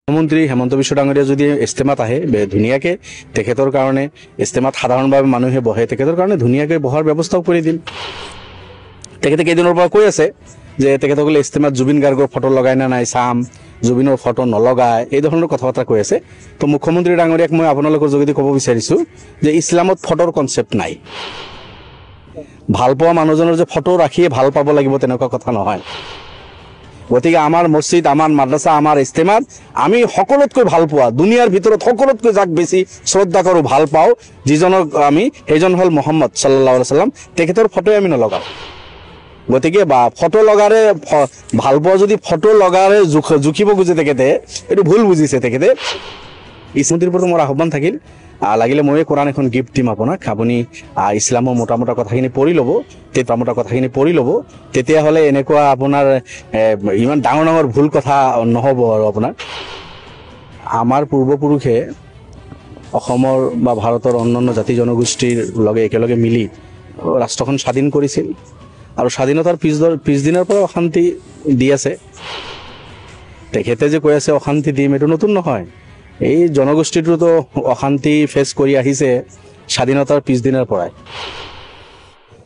মুখ্যমন্ত্ৰী হেমন্ত বিশ্ব ডাঙৰীয়া যদি ইস্তেমাত আহে ধুনীয়াকৈ তেখেতৰ কাৰণে ইস্তেমাত সাধাৰণভাৱে মানুহে বহে তেখেতৰ কাৰণে ধুনীয়াকৈ বহাৰ ব্যৱস্থাও কৰি দিম। তেখেতে কেইদিনৰ পৰা কৈ আছে যে তেখেতসকলে ইস্তেমাত জুবিন গাৰ্গৰ ফটো লগাই না নাই চাম, জুবিনৰ ফটো নলগায়, এই ধৰণৰ কথা বাৰ্তা কৈ আছে। তো মুখ্যমন্ত্ৰী ডাঙৰীয়াক মই আপোনালোকৰ যোগেদি ক'ব বিচাৰিছোঁ যে ইছলামত ফটোৰ কনচেপ্ট নাই। ভাল পোৱা মানুহজনৰ যে ফটো ৰাখিয়ে ভাল পাব লাগিব তেনেকুৱা কথা নহয়। গতিকে আমাৰ মছজিদ, আমাৰ মাদ্ৰাছা, আমাৰ ইস্তেমাত আমি সকলোতকৈ ভাল পোৱা, দুনিয়াৰ ভিতৰত সকলোতকৈ যাক বেছি শ্ৰদ্ধা কৰোঁ, ভাল পাওঁ, যিজনক আমি, সেইজন হ'ল মহম্মদ সাল্লাল্লাহু আলাইহি ওয়াসাল্লাম, তেখেতৰ ফটোই আমি নলগাওঁ। গতিকে বা ফটো লগাৰে ভাল পোৱা যদি ফটো লগাৰে জুখিব খুজে তেখেতে, এইটো ভুল বুজিছে তেখেতে। ইছলামৰ প্ৰতি মোৰ আহ্বান থাকিল, লাগিলে ময়ে কোৰাণ এখন গিফ্ট দিম আপোনাক, আপুনি ইছলামৰ মোটা কথাখিনি পঢ়ি ল'ব, তেতিয়াহ'লে এনেকুৱা আপোনাৰ ইমান ডাঙৰ ভুল কথা নহ'ব। আৰু আপোনাৰ আমাৰ পূৰ্বপুৰুষে অসমৰ বা ভাৰতৰ অন্যান্য জাতি জনগোষ্ঠীৰ লগে একেলগে মিলি ৰাষ্ট্ৰখন স্বাধীন কৰিছিল আৰু স্বাধীনতাৰ পিছদিনৰ পৰা অশান্তি দি আছে। তেখেতে যে কৈ আছে অশান্তি দিম, এইটো নতুন নহয়। এই জনগোষ্ঠীটোতো অশান্তি ফেচ কৰি আহিছে স্বাধীনতাৰ পিছদিনৰ পৰাই।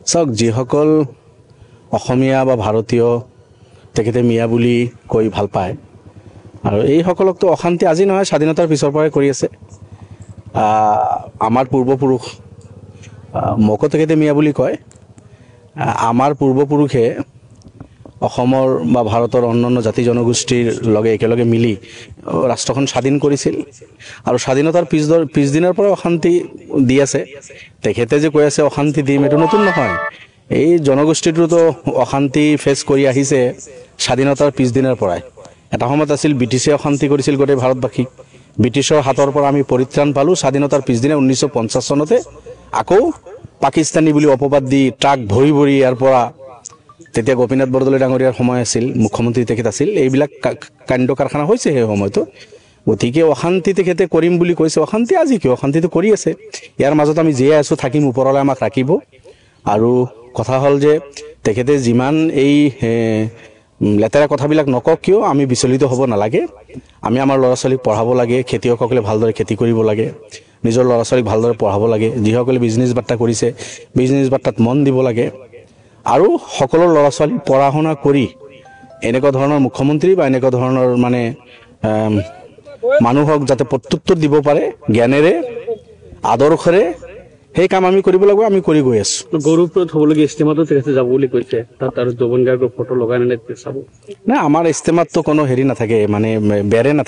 চাওক, যিসকল অসমীয়া বা ভাৰতীয় তেখেতে মিয়া বুলি কৈ ভাল পায়, আৰু এইসকলকতো অশান্তি আজি নহয়, স্বাধীনতাৰ পিছৰ পৰাই কৰি আছে। আমাৰ পূৰ্বপুৰুষ, মোকো তেখেতে মিয়া বুলি কয়, আমাৰ পূৰ্বপুৰুষে অসমৰ বা ভাৰতৰ অন্যান্য জাতি জনগোষ্ঠীৰ লগে একেলগে মিলি ৰাষ্ট্ৰখন স্বাধীন কৰিছিল আৰু স্বাধীনতাৰ পিছদিনৰ পৰা অশান্তি দি আছে। তেখেতে যে কৈ আছে অশান্তি দিম, এইটো নতুন নহয়। এই জনগোষ্ঠীটোতো অশান্তি ফেচ কৰি আহিছে স্বাধীনতাৰ পিছদিনৰ পৰাই। এটা সময়ত আছিল ব্ৰিটিছে অশান্তি কৰিছিল গোটেই ভাৰতবাসীক, ব্ৰিটিছৰ হাতৰ পৰা আমি পৰিত্ৰাণ পালোঁ। স্বাধীনতাৰ পিছদিনা 1950 চনতে আকৌ পাকিস্তানী বুলি অপবাদ দি ট্ৰাক ভৰি ইয়াৰ পৰা, তেতিয়া গোপীনাথ বৰদলৈ ডাঙৰীয়াৰ সময় আছিল, মুখ্যমন্ত্ৰী তেখেত আছিল, এইবিলাক কাণ্ড কাৰখানা হৈছে সেই সময়তো। গতিকে অশান্তি তেখেতে কৰিম বুলি কৈছে, অশান্তি আজি কিয়, অশান্তিটো কৰি আছে। ইয়াৰ মাজত আমি জীয়াই আছোঁ, থাকিম, ওপৰলৈ আমাক ৰাখিব। আৰু কথা হ'ল যে তেখেতে যিমান এই লেতেৰা কথাবিলাক নকওক কিয়, আমি বিচলিত হ'ব নালাগে। আমি আমাৰ ল'ৰা ছোৱালীক পঢ়াব লাগে, খেতিয়কসকলে ভালদৰে খেতি কৰিব লাগে, নিজৰ ল'ৰা ছোৱালীক ভালদৰে পঢ়াব লাগে। যিসকলে বিজনেছ বাৰ্তা কৰিছে, বিজনেছ বাৰ্তাত মন দিব লাগে। আৰু সকলো ল'ৰা ছোৱালী পঢ়া শুনা কৰি এনেকুৱা ধৰণৰ মুখ্যমন্ত্ৰী বা এনেকুৱা ধৰণৰ মানে মানুহক যাতে প্ৰত্যুত্তৰ দিব পাৰে জ্ঞানেৰে, আদৰ্শৰে, সেই কাম আমি কৰিব লাগিব। আমি কৰি গৈ আছোঁ। গৌৰৱপুৰত হ'বলগীয়া ইস্তেমাতো তেখেতে যাব বুলি কৈছে, তাত আৰু জুবিন গাৰ্গৰ ফটো লগাই নাই চাব। নাই, আমাৰ ইস্তেমাততো কোনো হেৰি নাথাকে, মানে বেৰে নাথাকে।